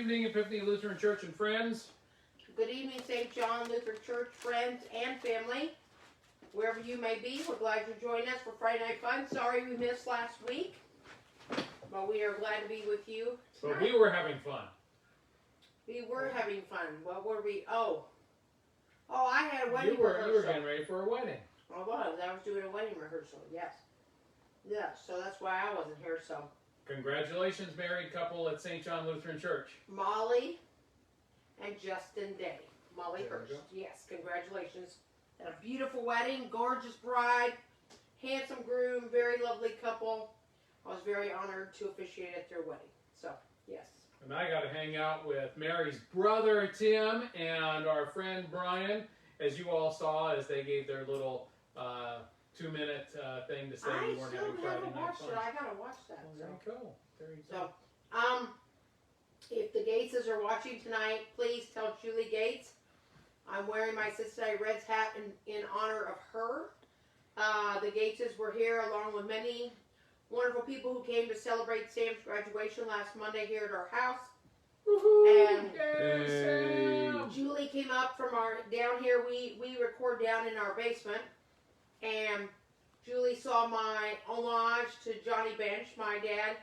evening, Epiphany Lutheran Church and friends. Good evening, St. John Lutheran Church friends and family. Wherever you may be, we're glad you joined us for Friday Night Fun. Sorry we missed last week, but we are glad to be with you tonight. But we were having fun. We were having fun. What were we? Oh, I had a wedding rehearsal. You were getting ready for a wedding. I was doing a wedding rehearsal, yes. Yes, so that's why I wasn't here, so. Congratulations, married couple at St. John Lutheran Church. Molly and Justin Day. Molly There Hurst. we go. Yes, congratulations. Had a beautiful wedding, gorgeous bride, handsome groom, very lovely couple. I was very honored to officiate at their wedding. So, yes. And I got to hang out with Mary's brother, Tim, and our friend, Brian, as you all saw, as they gave their little 2-minute thing to say we weren't having Friday night watched fun. it. I gotta watch that. Well, there you go. There you go. So, if the Gateses are watching tonight, please tell Julie Gates I'm wearing my Cincinnati Reds hat in honor of her. The Gateses were here along with many wonderful people who came to celebrate Sam's graduation last Monday here at our house. Woohoo! And Yay, Sam! Julie came up from down here. We record down in our basement. And Julie saw my homage to Johnny Bench, my dad.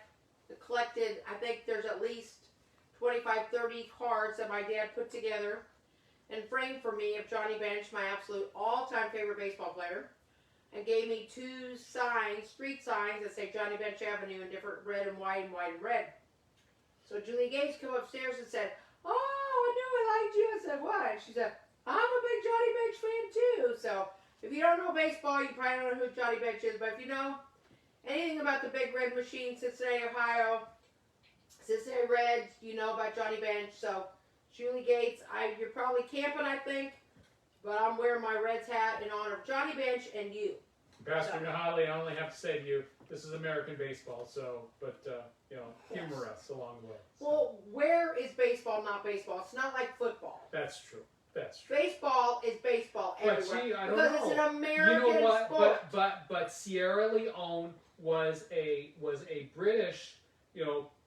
Collected, I think there's at least 25, 30 cards that my dad put together and framed for me of Johnny Bench, my absolute all-time favorite baseball player, and gave me 2 signs, street signs that say Johnny Bench Avenue in different red and white and white and red. So Julie Gates came upstairs and said, "Oh, I knew I liked you." I said, "What?" And she said, "I'm a big Johnny Bench fan too." So if you don't know baseball, you probably don't know who Johnny Bench is, but if you know anything about the Big Red Machine, Cincinnati, Ohio, Cincinnati Reds, you know about Johnny Bench. So Julie Gates, you're probably camping, I think, but I'm wearing my Reds hat in honor of Johnny Bench and you. Pastor Nahali, I only have to say to you, this is American baseball, but humor us along the way. So. Well, where is baseball not baseball? It's not like football. That's true. That's true. Baseball is baseball everywhere. But see, I don't because know. It's an American sport. But Sierra Leone was a British,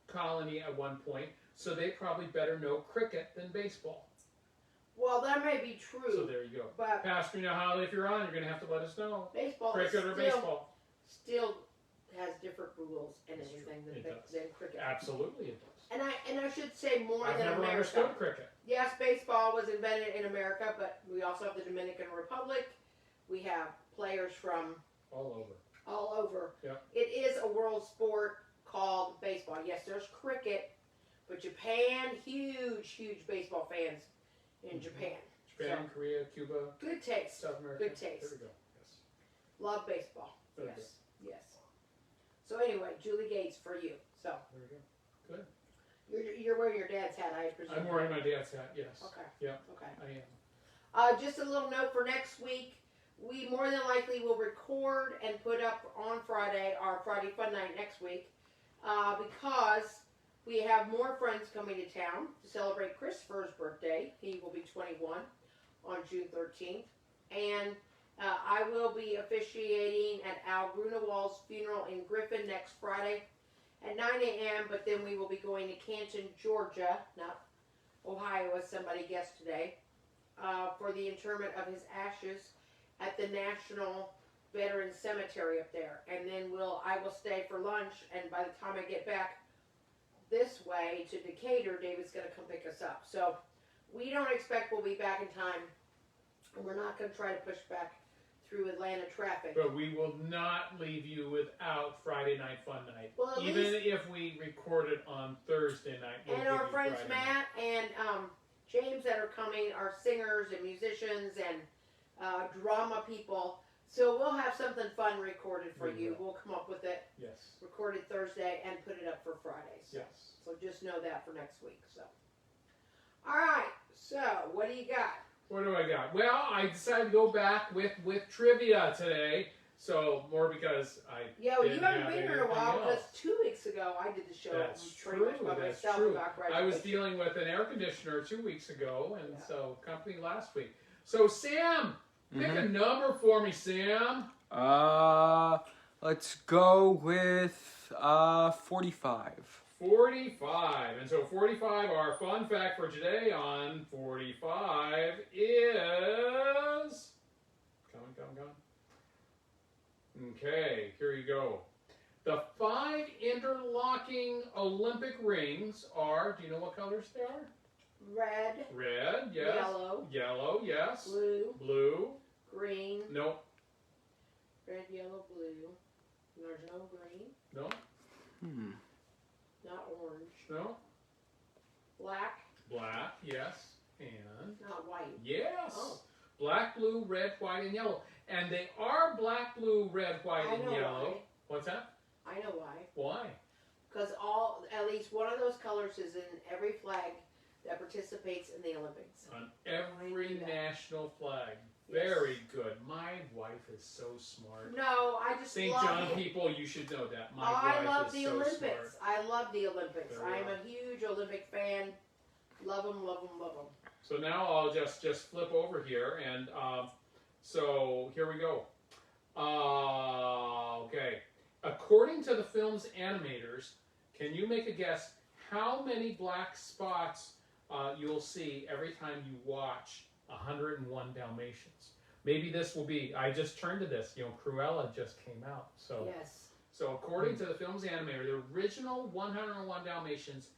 colony at one point, so they probably better know cricket than baseball. Well, that may be true. So there you go. But Pastor Nahali, if you're on, you're going to have to let us know. Baseball cricket or baseball. Still has different rules and everything than cricket. Absolutely it does. And I should say more I've than never America. understood cricket. Yes, baseball was invented in America, but we also have the Dominican Republic. We have players from all over. Yep. It is a world sport called baseball. Yes, there's cricket, but Japan, huge baseball fans in Japan. Japan, Korea, Cuba. Good taste. South America. Good taste. There we go. Yes. Love baseball. Very yes. Yes. So anyway, Julie Gates for you. So there we go. Good. You're wearing your dad's hat, I presume. I'm wearing my dad's hat. Yes. Okay. Yeah. Okay. I am. Just a little note for next week. We more than likely will record and put up on Friday our Friday Fun Night next week because we have more friends coming to town to celebrate Christopher's birthday. He will be 21 on June 13th. And I will be officiating at Al Grunewald's funeral in Griffin next Friday at 9 a.m., but then we will be going to Canton, Georgia, not Ohio, as somebody guessed today, for the interment of his ashes at the National Veterans Cemetery up there. And then I will stay for lunch, and by the time I get back this way to Decatur, David's going to come pick us up. So we don't expect we'll be back in time, and we're not going to try to push back through Atlanta traffic. But we will not leave you without Friday Night Fun Night. Well, even if we record it on Thursday night. We'll and our give you friends Friday Matt night. and James that are coming are singers and musicians and drama people. So we'll have something fun recorded for you. We'll come up with it. Yes. Recorded Thursday and put it up for Friday. So, Yes. So just know that for next week. So. All right. So what do you got? What do I got? Well, I decided to go back with trivia today. So more because I Yeah, well, you didn't haven't have been here in a anything while else. because 2 weeks ago I did the show That's pretty true. much by That's myself true. about I was graduation. dealing with an air conditioner 2 weeks ago, and so company last week. So Sam, pick a number for me, Sam. Let's go with 45. 45. And so 45, our fun fact for today on 45 is... Come. Okay, here you go. The 5 interlocking Olympic rings are, do you know what colors they are? Red. Red, yes. Yellow. Yellow, yes. Blue. Blue. Green. Nope. Red, yellow, blue. There's no green. No. Not orange. No. Black. Black, yes. And? Not white. Yes. Oh. Black, blue, red, white, and yellow. And they are black, blue, red, white, I and know yellow. why. What's that? I know why. Why? Because at least one of those colors is in every flag that participates in the Olympics. On every national flag. Yes. Very good. My wife is so smart. No, I just St. love John it. people, you should know that. My I wife love is the so Olympics. smart. I love the Olympics. Very I'm well. a huge Olympic fan. Love them, love them, love them. So now I'll just flip over here, and so here we go. Okay. According to the film's animators, can you make a guess how many black spots you'll see every time you watch 101 Dalmatians? Maybe this will be, I just turned to this, Cruella just came out. So, Yes. So according to the film's animator, the original 101 Dalmatians,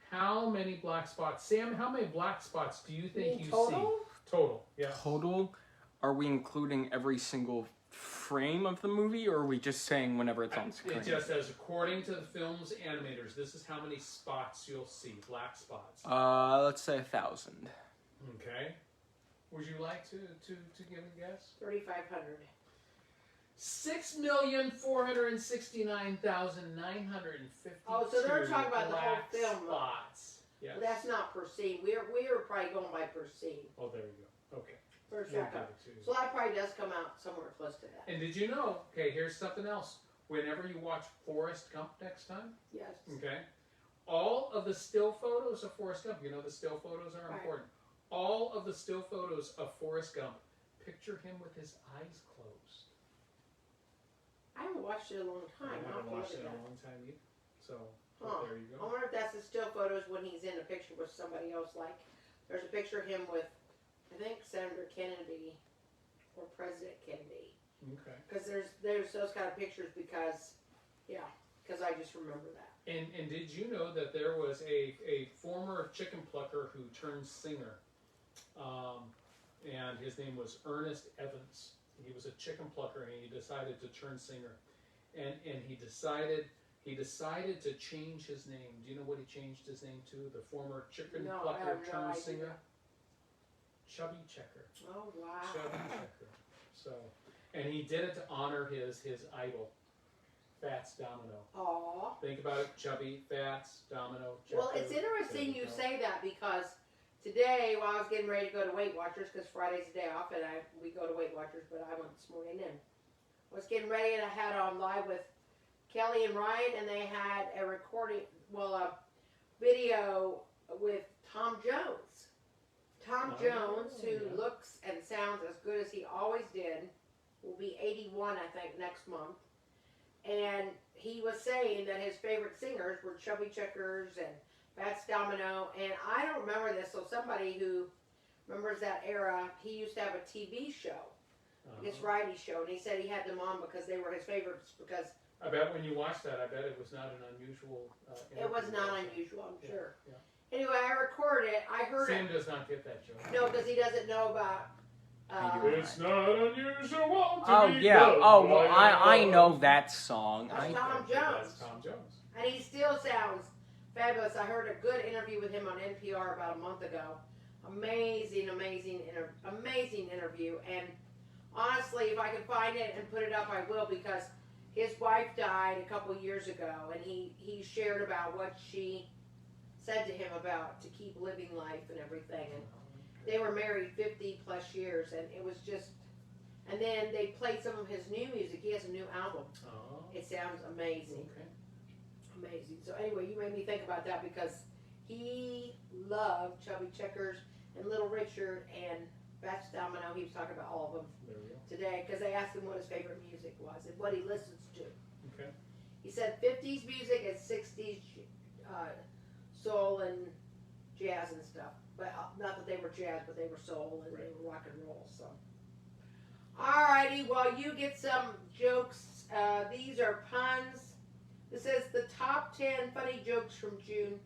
how many black spots? Sam, how many black spots do you think you total? see? Total, yes. Total? Are we including every single frame of the movie, or are we just saying whenever it's on screen? It just says, according to the film's animators, this is how many spots you'll see, black spots. Let's say 1,000. Okay. Would you like to give a guess? 3,500. 6,469,952. Oh, so they're talking about the whole black film. spots. Yes. But that's not per scene. We were probably going by per scene. Oh, there you go. Okay. Per We'll second. give it to you. So that probably does come out somewhere close to that. And did you know, okay, here's something else. Whenever you watch Forrest Gump next time, Yes. okay, all of the still photos of Forrest Gump, the still photos are Right. important. All of the still photos of Forrest Gump, picture him with his eyes closed. I haven't watched it in a long I time. I'll haven't have to watched look it at in a that. long time either. So, Huh. there you I go. wonder if that's the still photos when he's in a picture with somebody else. Like, there's a picture of him with, I think, Senator Kennedy or President Kennedy. Okay. Because there's those kind of pictures because I just remember that. And did you know that there was a former chicken plucker who turned singer, and his name was Ernest Evans. He was a chicken plucker, and he decided to turn singer, and he decided to change his name. Do you know what he changed his name to? The former chicken No, I plucker have no turned idea. singer, Chubby Checker. Oh, wow. Chubby Checker. So, and he did it to honor his idol, Fats Domino. Aw. Think about it, Chubby, Fats, Domino, Well, Checker. it's interesting There you go. say that because today, while I was getting ready to go to Weight Watchers, because Friday's the day off, and we go to Weight Watchers, but I went this morning and was getting ready, and I had on live with Kelly and Ryan, and they had a video with Tom Jones. Tom Oh, Jones, who yeah. looks and sounds as good as he always did, will be 81, I think, next month. And he was saying that his favorite singers were Chubby Checkers and Fats Domino, and I don't remember this, so somebody who remembers that era, he used to have a TV show, this variety show, and he said he had them on because they were his favorites, because I bet when you watched that, I bet it was not an unusual it was interview. not unusual, I'm sure. Yeah. Anyway, I recorded it, I heard Sam it. does not get that joke. No, because he doesn't know about... It's not unusual to Oh, be yeah. loved Oh, by well, your I know love. that song. That's Tom Jones. That's Tom Jones. And he still sounds fabulous. I heard a good interview with him on NPR about a month ago. Amazing interview. And honestly, if I can find it and put it up, I will, because his wife died a couple years ago, and he shared about what she said to him about to keep living life and everything. And they were married 50 plus years, and it was just, and then they played some of his new music. He has a new album. Oh, It sounds amazing. okay. Amazing. So anyway, you made me think about that because he loved Chubby Checkers and Little Richard and Fats Domino. He was talking about all of them There we go. today because they asked him what his favorite music was and what he listens to. Okay. He said 50s music and 60s soul and jazz and stuff. But not that they were jazz, but they were soul and they were rock and roll. So, alrighty, well, you get some jokes. These are puns. This is the top 10 funny jokes from June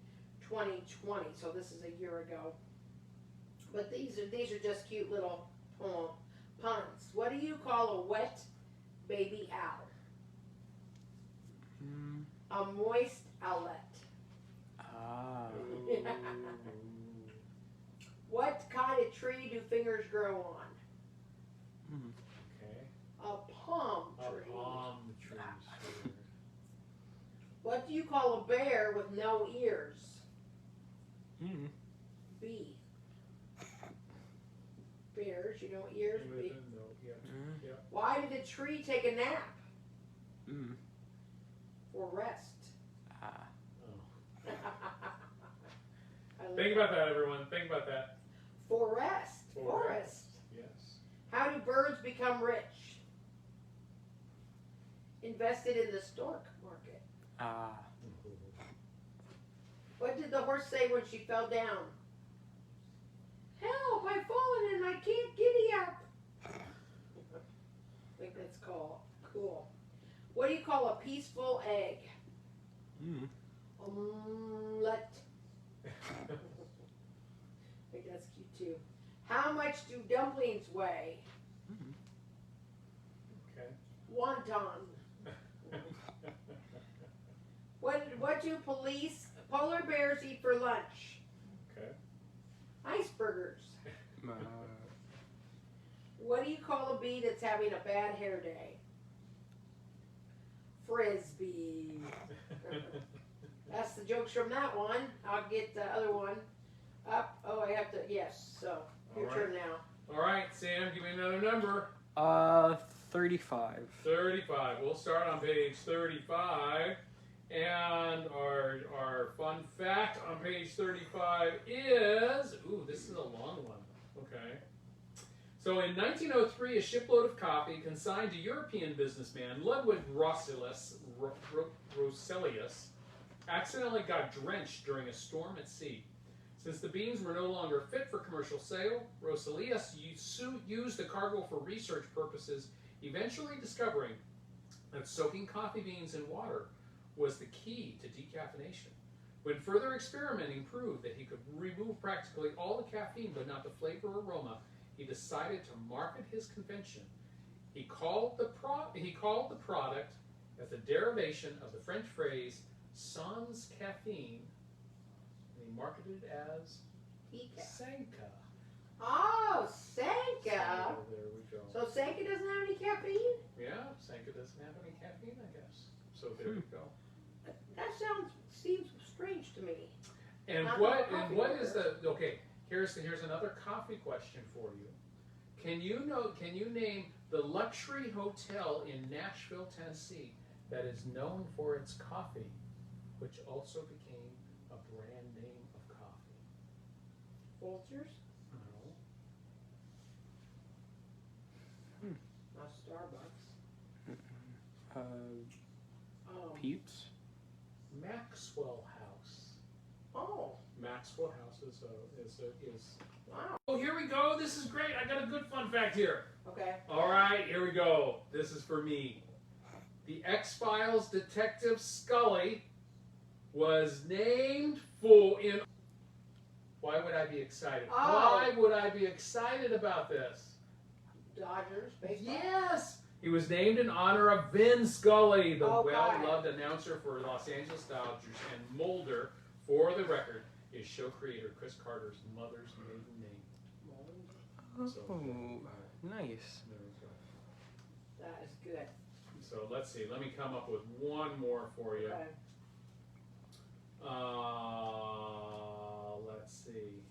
2020. So this is a year ago. But these are just cute little puns. What do you call a wet baby owl? A moist owlet. Ah. What kind of tree do fingers grow on? Okay. A palm tree. A palm tree. Sure. What do you call a bear with no ears? Bee. Bears, you know ears? Bee. No, yeah. Why did a tree take a nap? For rest. Think about that, everyone. Think about that. For rest. Forest. Yes. How do birds become rich? Invested in the stock market. What did the horse say when she fell down? Help, I've fallen and I can't giddy up. I think that's cool. What do you call a peaceful egg? Omelette. I think that's cute too. How much do dumplings weigh? Okay. Wonton. What do polar bears eat for lunch? Okay. Icebergers. What do you call a bee that's having a bad hair day? Frisbee. That's the jokes from that one. I'll get the other one up. Oh, I have to, yes. So, your turn now. All right, Sam, give me another number. 35. 35. We'll start on page 35. And our fun fact on page 35 is, this is a long one. Okay. So in 1903, a shipload of coffee consigned to European businessman Ludwig Roselius accidentally got drenched during a storm at sea. Since the beans were no longer fit for commercial sale, Roselius used the cargo for research purposes, eventually discovering that soaking coffee beans in water was the key to decaffeination. When further experimenting proved that he could remove practically all the caffeine but not the flavor or aroma, he decided to market his invention. He called the product as a derivation of the French phrase sans caffeine, and he marketed it as Sanka. Oh, Sanka. So there we go. So Sanka doesn't have any caffeine? Yeah, Sanka doesn't have any caffeine, I guess. So there we go. That seems strange to me. And Not what coffee is the okay? Here's another coffee question for you. Can you name the luxury hotel in Nashville, Tennessee that is known for its coffee, which also became a brand name of coffee? Folgers? No. Not Starbucks. Peeps? Maxwell House. Oh. Maxwell House is Wow. Oh, here we go. This is great. I got a good fun fact here. Okay. All right, here we go. This is for me. The X-Files detective Scully was named for in. Why would I be excited? Oh. Why would I be excited about this? Dodgers, baseball. Yes! He was named in honor of Vin Scully, the Okay. well-loved announcer for Los Angeles Dodgers, and Mulder, for the record, is show creator Chris Carter's mother's maiden name. Oh, nice. There we go. That is good. So let's see. Let me come up with one more for you. Okay. Let's see.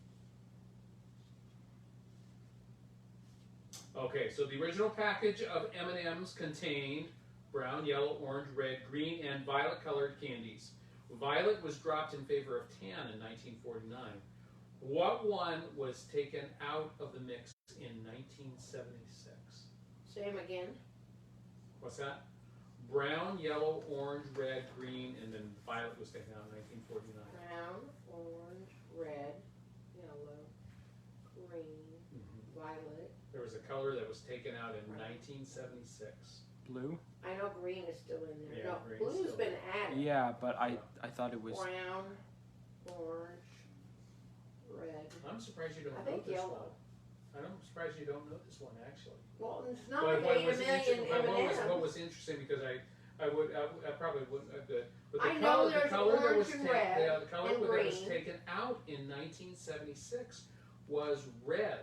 Okay, so the original package of M&M's contained brown, yellow, orange, red, green, and violet-colored candies. Violet was dropped in favor of tan in 1949. What one was taken out of the mix in 1976? Same again. What's that? brown, yellow, orange, red, green, and then violet was taken out in 1949. Brown, orange, red, yellow, green, violet. There was a color that was taken out in 1976. Blue? I know green is still in there. Yeah, No, green's blue's still been there. added. Yeah, but I thought it was... Brown, orange, red. I'm surprised you don't I know think this yellow. one. I'm surprised you don't know this one, actually. Well, it's not But like 8 million M&Ms. what was interesting, because I probably wouldn't have the, but the I know color, there's the color that was orange and red the color and that was green. taken out in 1976 was red.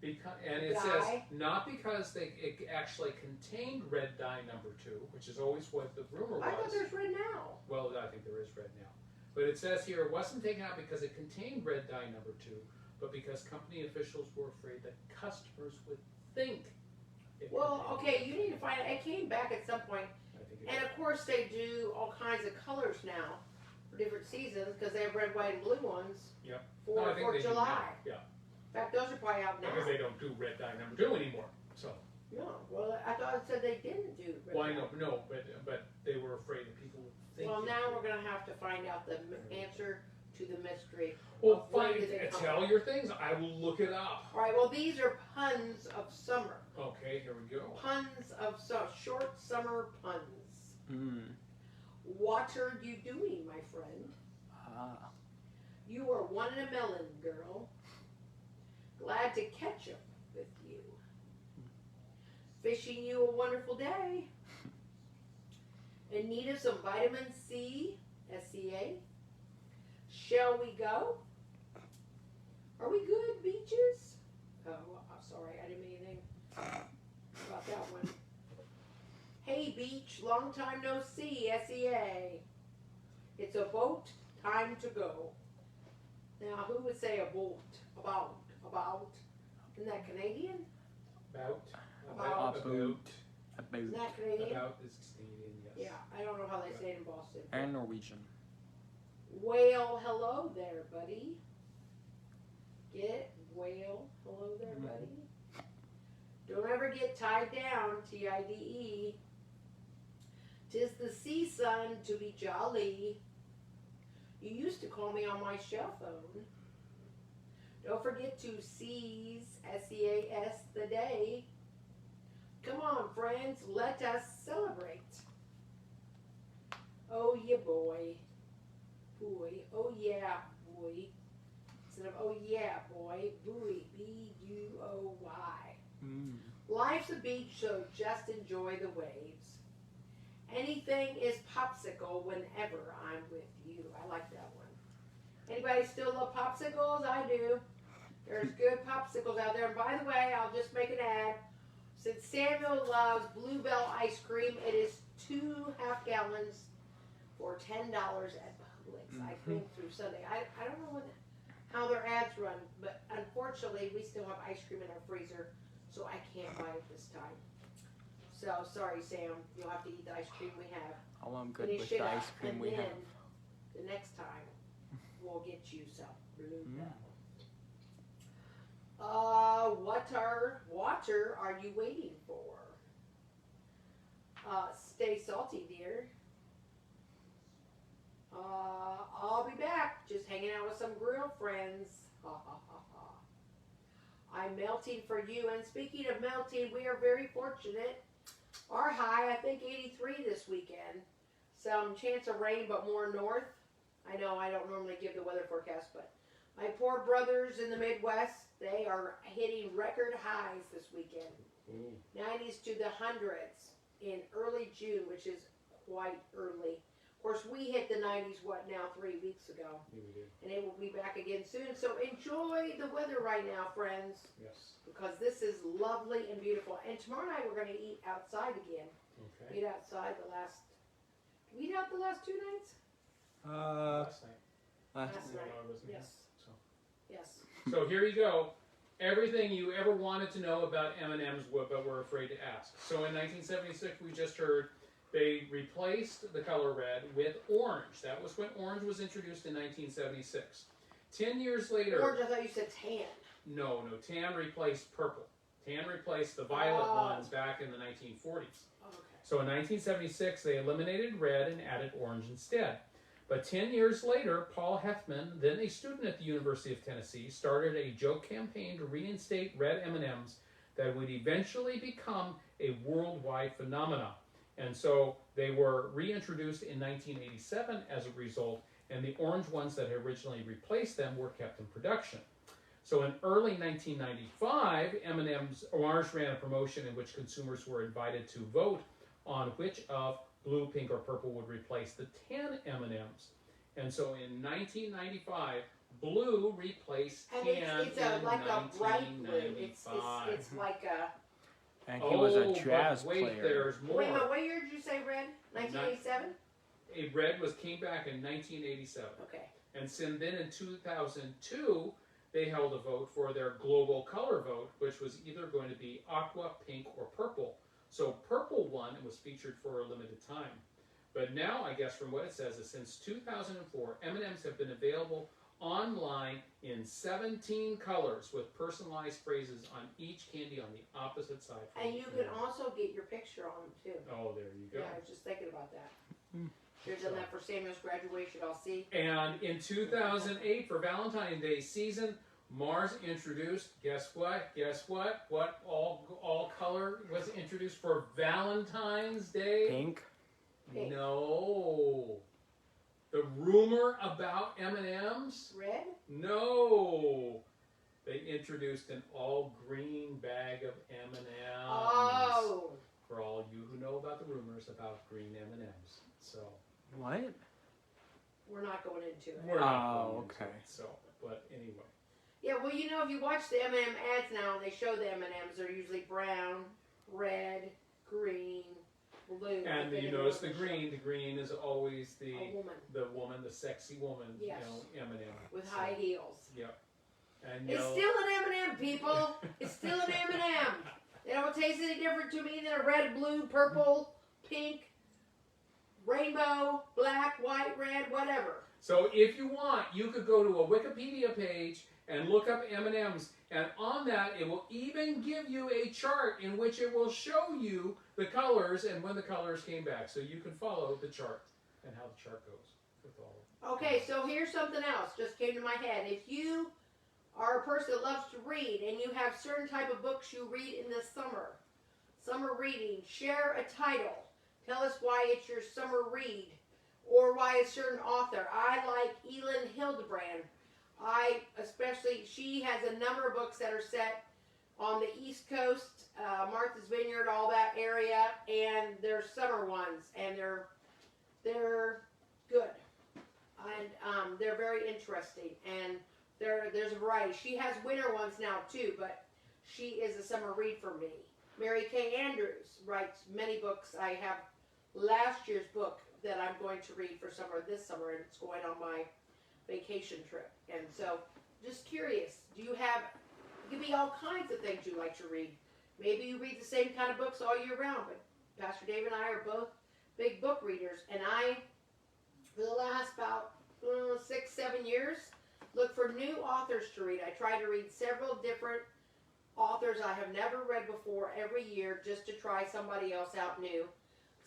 And it says Dye? not because it actually contained red dye number 2, which is always what the rumor I thought was. there's red now. Well, I think there is red now. But it says here it wasn't taken out because it contained red dye number 2, but because company officials were afraid that customers would think it Well, contained okay, red you dye. need to find it. It came back at some point. I think it And of course they do all kinds of colors now for different seasons because they have red, white, and blue ones Yep. for No, I think 4th they of do July. now. Yeah. In fact, those are probably out now. Because they don't do red dye number 2 anymore. So, No, well, I thought it said they didn't do red. well, I dye. know, no, but they were afraid that people would think. Well, it now did. we're going to have to find out the answer to the mystery. Well, When fine. did they come Tell out? your things. I will look it up. All right, well, these are puns of summer. Okay, here we go. Puns of short summer puns. Mm. What are you doing, my friend? Ah. You are one in a melon, girl. Glad to catch up with you. Wishing you a wonderful day. In need of some vitamin C, SCA. Shall we go? Are we good, beaches? Oh, I'm sorry, I didn't mean anything about that one. Hey, beach, long time no see, SEA. It's a boat, time to go. Now, who would say a boat? About. Isn't that Canadian? About. About. Isn't that Canadian? About is Canadian, yes. Yeah, I don't know how they say it in Boston. And Norwegian. Whale, hello there, buddy. Get it? Whale, hello there, buddy. Don't ever get tied down, TIDE. 'Tis the sea sun to be jolly. You used to call me on my cell phone. Don't forget to seize, SEAS, the day. Come on, friends, let us celebrate. Oh, yeah, boy. Boy. Oh, yeah, boy. Instead of, oh, yeah, boy. Buoy. B-U-O-Y. Mm. Life's a beach, so just enjoy the waves. Anything is popsicle whenever I'm with you. I like that one. Anybody still love popsicles? I do. There's good popsicles out there. And by the way, I'll just make an ad. Since Samuel loves Bluebell ice cream, it is 2 half-gallons for $10 at Publix. I think through Sunday. I don't know how their ads run, but unfortunately, we still have ice cream in our freezer, so I can't buy it this time. So, sorry, Sam. You'll have to eat the ice cream we have. Oh, I'm good Finish with it the up, ice cream and we then have. the next time, we'll get you some Bluebell. What are you waiting for? Stay salty, dear. I'll be back. Just hanging out with some grill friends. Ha ha ha ha. I'm melting for you. And speaking of melting, we are very fortunate. Our high, I think 83 this weekend. Some chance of rain, but more north. I know I don't normally give the weather forecast, but my poor brothers in the Midwest, they are hitting record highs this weekend. 90s to the hundreds in early June, which is quite early. Of course, we hit the 90s, 3 weeks ago? Yeah, we did. And it will be back again soon. So enjoy the weather right now, friends, Yes. because this is lovely and beautiful. And tomorrow night we're going to eat outside again. Okay. Eat outside the last, did we eat out the last 2 nights? Last night. Last No, night. I wasn't here, Yes. so. Yes. So here you go. Everything you ever wanted to know about M&M's, but were afraid to ask. So in 1976, we just heard they replaced the color red with orange. That was when orange was introduced in 1976. 10 years later... Orange, I thought you said tan. No, tan replaced purple. Tan replaced the violet ones back in the 1940s. Okay. So in 1976, they eliminated red and added orange instead. But 10 years later, Paul Hethman, then a student at the University of Tennessee, started a joke campaign to reinstate red M&Ms that would eventually become a worldwide phenomenon. And so they were reintroduced in 1987 as a result, and the orange ones that had originally replaced them were kept in production. So in early 1995, M&M's Orange ran a promotion in which consumers were invited to vote on which of blue, pink, or purple would replace the 10 M&Ms. And so in 1995, blue replaced 10 it's like a bright blue. It's like a... And he was a jazz wait, player. There's more. Wait a minute, what year did you say red? 1987? Red came back in 1987. Okay. And then in 2002, they held a vote for their global color vote, which was either going to be aqua, pink, or purple. So purple won and was featured for a limited time. But now, I guess from what it says, is since 2004, M&Ms have been available online in 17 colors with personalized phrases on each candy on the opposite side. And you can also get your picture on them, too. Oh, there you go. Yeah, I was just thinking about that. Should have done that for Samuel's graduation, I'll see. And in 2008, for Valentine's Day season, Mars introduced, guess what? What all color was introduced for Valentine's Day? Pink? Pink. No. The rumor about M&M's? Red? No. They introduced an all green bag of M&M's. Oh. For all you who know about the rumors about green M&M's. So. What? We're not going into it. We're not going okay. into it, so, but anyway. Yeah, well, you know, if you watch the M&M ads now, and they show the M&Ms, they're usually brown, red, green, blue. And you notice the green is always the woman, the sexy woman, yes. you know, M&M. With high heels. Yep. And it's still an M&M, people. It's still an M&M. It don't taste any different to me than a red, blue, purple, pink, rainbow, black, white, red, whatever. So if you want, you could go to a Wikipedia page and look up M&Ms, and on that it will even give you a chart in which it will show you the colors and when the colors came back, so you can follow the chart and how the chart goes with all of it. Okay, so here's something else just came to my head. If you are a person that loves to read and you have certain type of books you read in the summer reading, share a title. Tell us why it's your summer read or why a certain author. I like Elin Hildebrand. She has a number of books that are set on the East Coast, Martha's Vineyard, all that area, and they're summer ones, and they're good, and they're very interesting, and there's a variety. She has winter ones now too, but she is a summer read for me. Mary Kay Andrews writes many books. I have last year's book that I'm going to read for this summer, and it's going on my vacation trip. And so, just curious, it could be all kinds of things you like to read. Maybe you read the same kind of books all year round, but Pastor Dave and I are both big book readers, and I, for the last about 6-7 years, look for new authors to read. I try to read several different authors I have never read before every year just to try somebody else out new.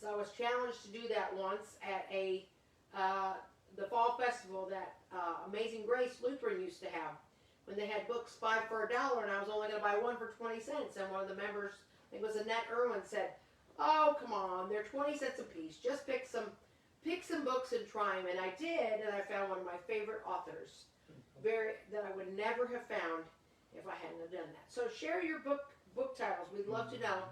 So I was challenged to do that once at the fall festival that Amazing Grace Lutheran used to have, when they had books 5 for $1, and I was only going to buy one for 20 cents. And one of the members, I think it was Annette Irwin, said, "Oh, come on, they're 20 cents a piece. Just pick some books and try them." And I did, and I found one of my favorite authors, that I would never have found if I hadn't have done that. So share your book titles. We'd love to know,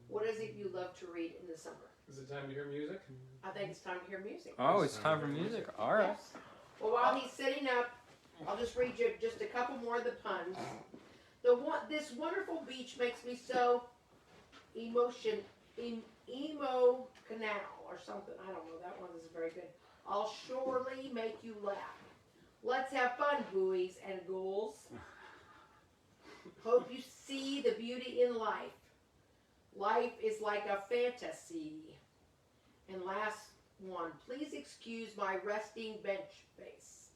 what is it you love to read in the summer? Is it time to hear music? I think it's time to hear music. Oh, it's time for music. All right. Yes. Well, while he's setting up, I'll just read you just a couple more of the puns. This wonderful beach makes me so emo canal or something. I don't know. That one is very good. I'll surely make you laugh. Let's have fun, buoys and ghouls. Hope you see the beauty in life. Life is like a fantasy. And last one, please excuse my resting bench face.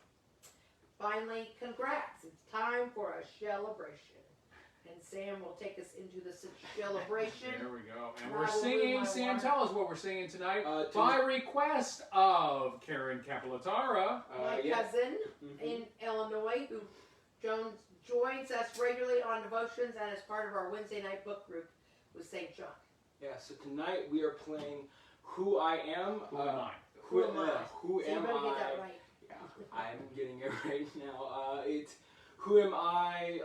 Finally, congrats. It's time for a celebration. And Sam will take us into the celebration. There we go. And And we're I will singing, read my Sam, word. tell us what we're singing tonight. Tonight- By request of Karen Capilatara. My cousin in Illinois, who joins us regularly on devotions and is part of our Wednesday night book group with St. John. Yeah, so tonight we are playing Who I Am. Who am I? Who Who am I? Who So you am better I? get that right. Yeah, I'm getting it right now. It's Who Am I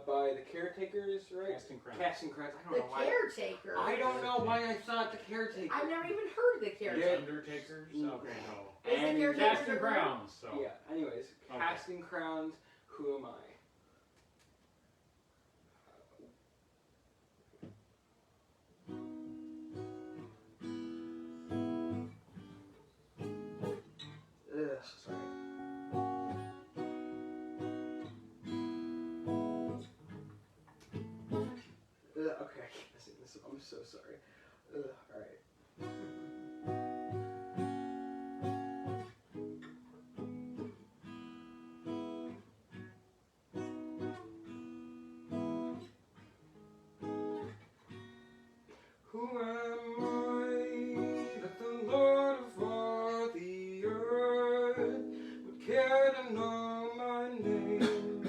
by the Caretakers, right? Casting Crowns. Casting Crowns. I don't The know why. caretaker. I don't know why I thought the Caretaker. I've never even heard of the caretaker. Undertakers? Mm. Okay, no. Is the And caretaker Casting a girl? Crowns. So. Yeah. Anyways, Okay. Casting Crowns. Who am I? Ugh, sorry. Okay, I can't sing this. I'm so sorry. All right. Who am I that the Lord of all the earth would care to know my name,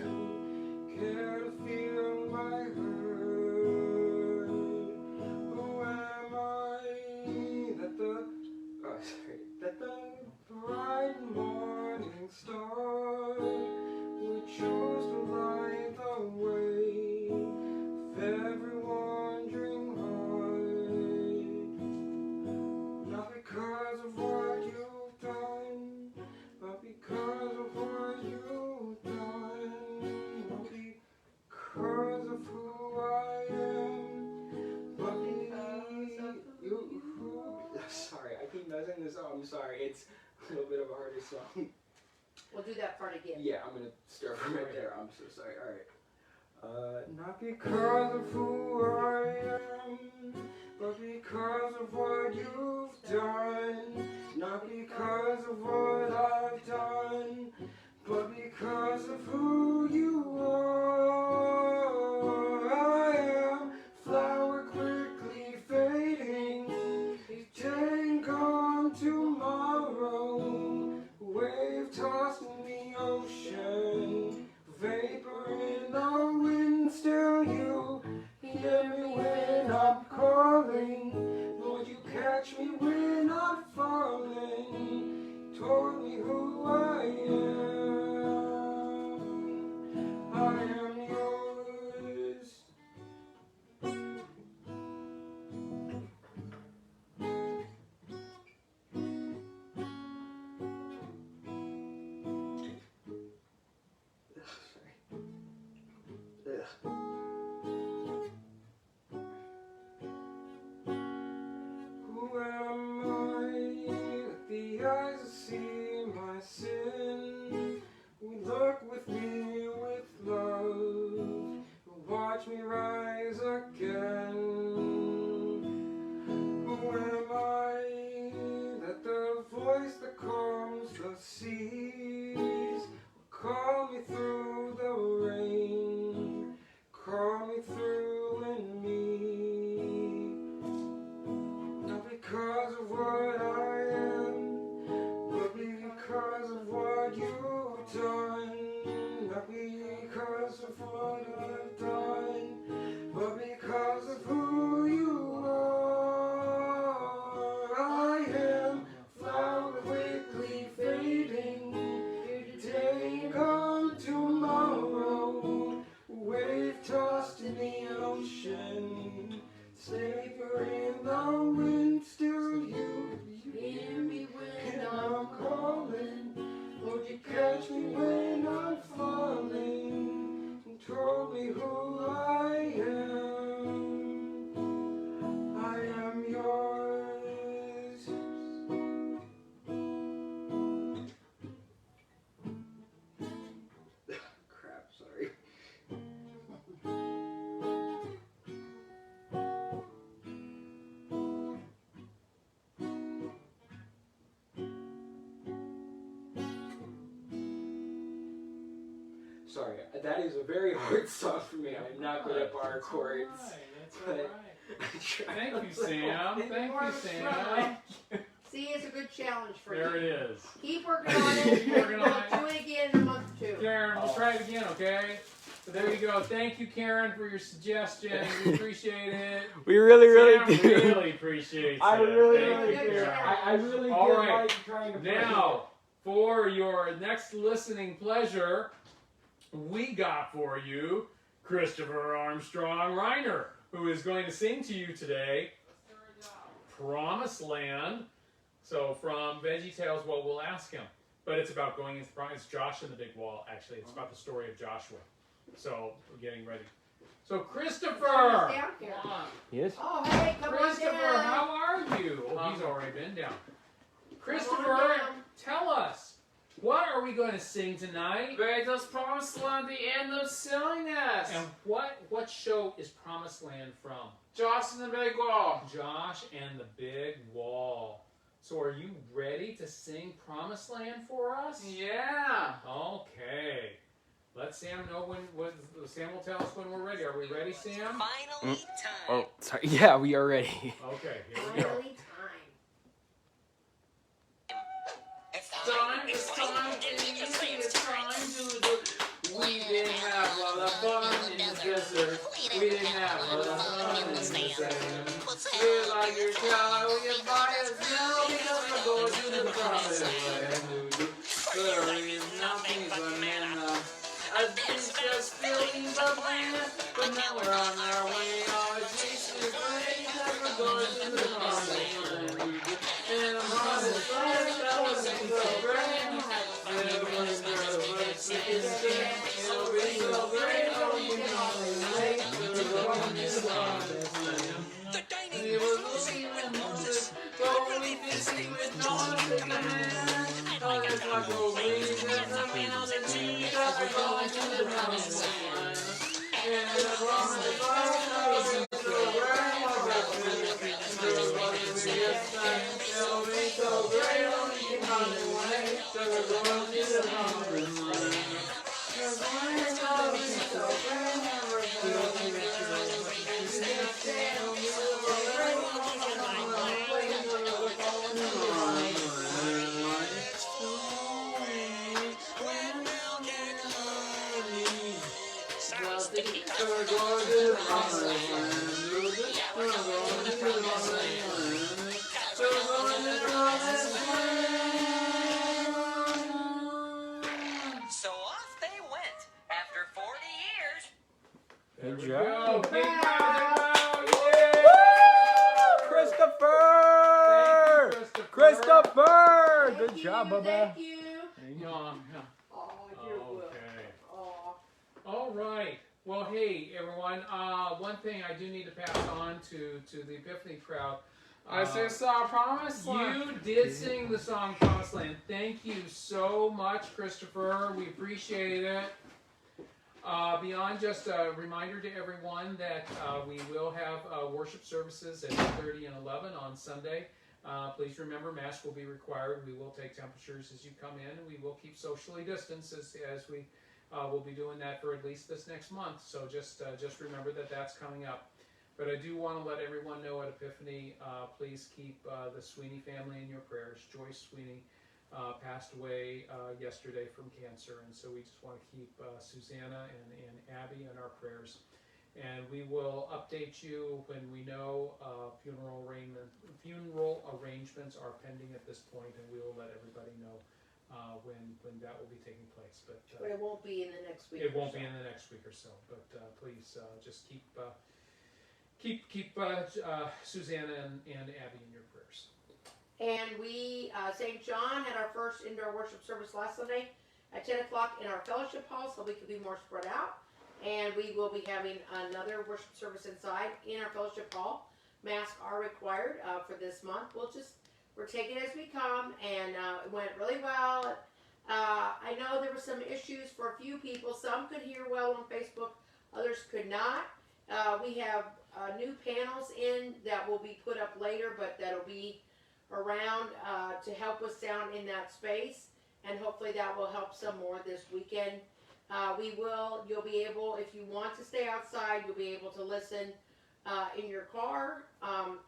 care to feel my hurt? Who am I that the bright morning star would choose to light the way of every wandering heart? Not because of what you've done, but because of what you've done. Not because of who I am, but because of who. Sorry, I keep messing this up. I'm sorry. It's a little bit of a harder song. We'll do that part again. Yeah, I'm gonna start from right there. I'm so sorry. Alright. Not because of who I am, but because of what you've done. Not because of what I've done, but because of who you are. I am flower quickly fading, day gone tomorrow, wave tossed in the ocean, vapor in the wind. Still you hear me when I'm calling, Lord, you catch me when I'm falling. Told me who I am. I am yours. Who am I that the eyes that see my sin would look with me with love, watch me rise again? Who am I that the voice that calms the seas will call me through the rain, call me through in me? Not because of what I am, but because of what you've done. Not because of what I've done, but because of who you are. I am flower quickly fading, day gone tomorrow, wave tossed in the ocean, vapor in the wind. Still you hear me when I'm calling, Lord, you catch me when I'm falling. sorry, that is a very hard song for me. I'm not good at bar chords. That's all right. Thank you, Sam. Thank you, Sam. See, it's a good challenge for There you. it is. Keep working on it. Keep working on it. We'll do it again in a month or two. Karen, we'll try it again, okay? So there you go. Thank you, Karen, for your suggestion. We appreciate it. We really, Sam really do. really appreciates I it. really, Thank really you, do. Karen. I really All did right. like trying to play Now, for your next listening pleasure, we got for you Christopher Armstrong-Reiner, who is going to sing to you today Promised Land. So from VeggieTales, well, we'll ask him. But it's about going into the promise. It's Josh and the Big Wall, actually. It's about the story of Joshua. So we're getting ready. So Christopher! Down here. Yes? Oh, hey, come on Christopher, down. how are you? Oh, he's already been down. Christopher, down. tell us, what are we going to sing tonight? Beatles Promised Land, the end of silliness. And what show is Promised Land from? Josh and the Big Wall. Josh and the Big Wall. So are you ready to sing Promised Land for us? Yeah. Okay. Let Sam know when Sam will tell us when we're ready. Are we ready, Sam? Finally time. Oh, sorry. Yeah, we are ready. Okay, here we go. Finally time. It's It's time to do. We didn't have a lot of fun in the desert. We didn't have a lot of fun in the sand. We're like your child, you buy us now because we're going to the promised land. There is nothing but manna. I think just filling the land, but now we're on our way. Our chase is great because we're going to the promised land. And the promised land that was so great. It'll be so great, oh, you can relate to the promised land. He was looking at Moses, going busy with Noah in the hand. Oh, it's like a weed, there's a man on the tree, because we're going to the promised land. And the promised land was so great, oh, it'll be so great, oh, you can relate to the promised land. Cause when it's all be so great, never feel me. So off they went. After 40 years, There we job. go. Big round, Christopher! Thank you, Christopher! Thank Good you, job, Bubba. Thank you. Yeah. Oh, you're good. Okay. Oh. All right. Well, hey, everyone. One thing I do need to pass on to the Epiphany crowd. I just saw Promised Land. You did sing the song Promised Land. Thank you so much, Christopher. We appreciate it. Beyond just a reminder to everyone that we will have worship services at 8:30 and 11 on Sunday. Please remember, masks will be required. We will take temperatures as you come in. We will keep socially distanced as we will be doing that for at least this next month. So just remember that that's coming up. But I do want to let everyone know at Epiphany, please keep the Sweeney family in your prayers. Joyce Sweeney passed away yesterday from cancer, and so we just want to keep Susanna and Abby in our prayers. And we will update you when we know funeral arrangements are pending at this point, and we will let everybody know when that will be taking place. But it won't be in the next week. it won't be in the next week or so. But please just keep Susanna and Abby in your prayers. And we, St. John, had our first indoor worship service last Sunday at 10 o'clock in our fellowship hall, so we could be more spread out. And we will be having another worship service inside in our fellowship hall. Masks are required for this month. We're taking it as we come, and it went really well. I know there were some issues for a few people. Some could hear well on Facebook, others could not. We have new panels in that will be put up later, but that'll be around to help with sound in that space, and hopefully that will help some more this weekend. You'll be able, if you want to stay outside, you'll be able to listen in your car.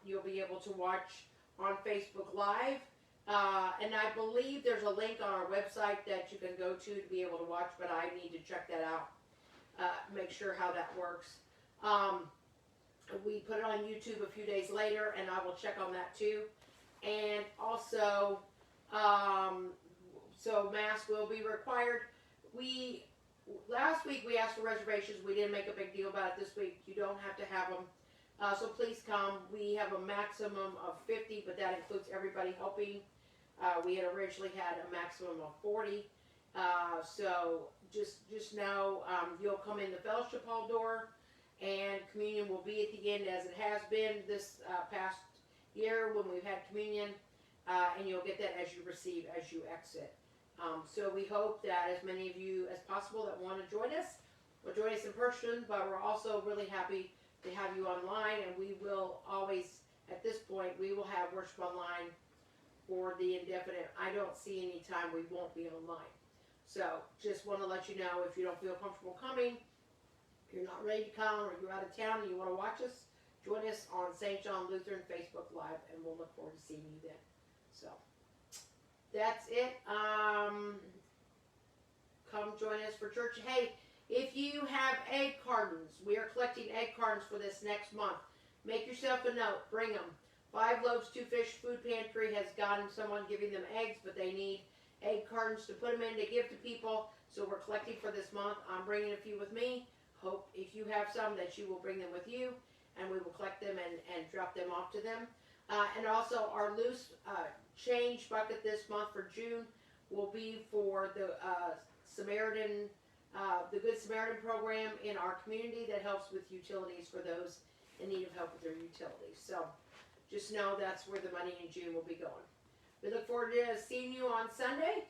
You'll be able to watch on Facebook Live. And I believe there's a link on our website that you can go to be able to watch, but I need to check that out, make sure how that works. We put it on YouTube a few days later, and I will check on that too. And also, so masks will be required. Last week we asked for reservations. We didn't make a big deal about it this week. You don't have to have them. So please come. We have a maximum of 50, but that includes everybody helping. We had originally had a maximum of 40. So just know you'll come in the fellowship hall door, and communion will be at the end as it has been this past year when we've had communion, and you'll get that as you receive, as you exit. So we hope that as many of you as possible that want to join us will join us in person, but we're also really happy to have you online, and we will always, at this point, we will have worship online for the indefinite. I don't see any time we won't be online. So just want to let you know, if you don't feel comfortable coming, if you're not ready to come, or you're out of town and you want to watch us, join us on St. John Lutheran Facebook Live, and we'll look forward to seeing you then. So that's it. Come join us for church. Hey, if you have egg cartons, we are collecting egg cartons for this next month. Make yourself a note. Bring them. 5 loaves, 2 fish. Food pantry has gotten someone giving them eggs, but they need egg cartons to put them in to give to people. So we're collecting for this month. I'm bringing a few with me. Hope if you have some that you will bring them with you, and we will collect them and drop them off to them. And also our loose change bucket this month for June will be for the Samaritan, the Good Samaritan program in our community that helps with utilities for those in need of help with their utilities. So just know that's where the money in June will be going. We look forward to seeing you on Sunday.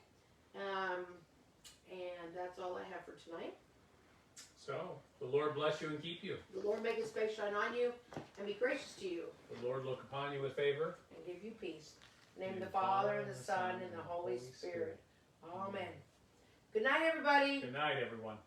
And that's all I have for tonight. So, the Lord bless you and keep you. The Lord make his face shine on you and be gracious to you. The Lord look upon you with favor. And give you peace. In the name of the Father, and the Son, and the Holy Spirit. Amen. Good night, everybody. Good night, everyone.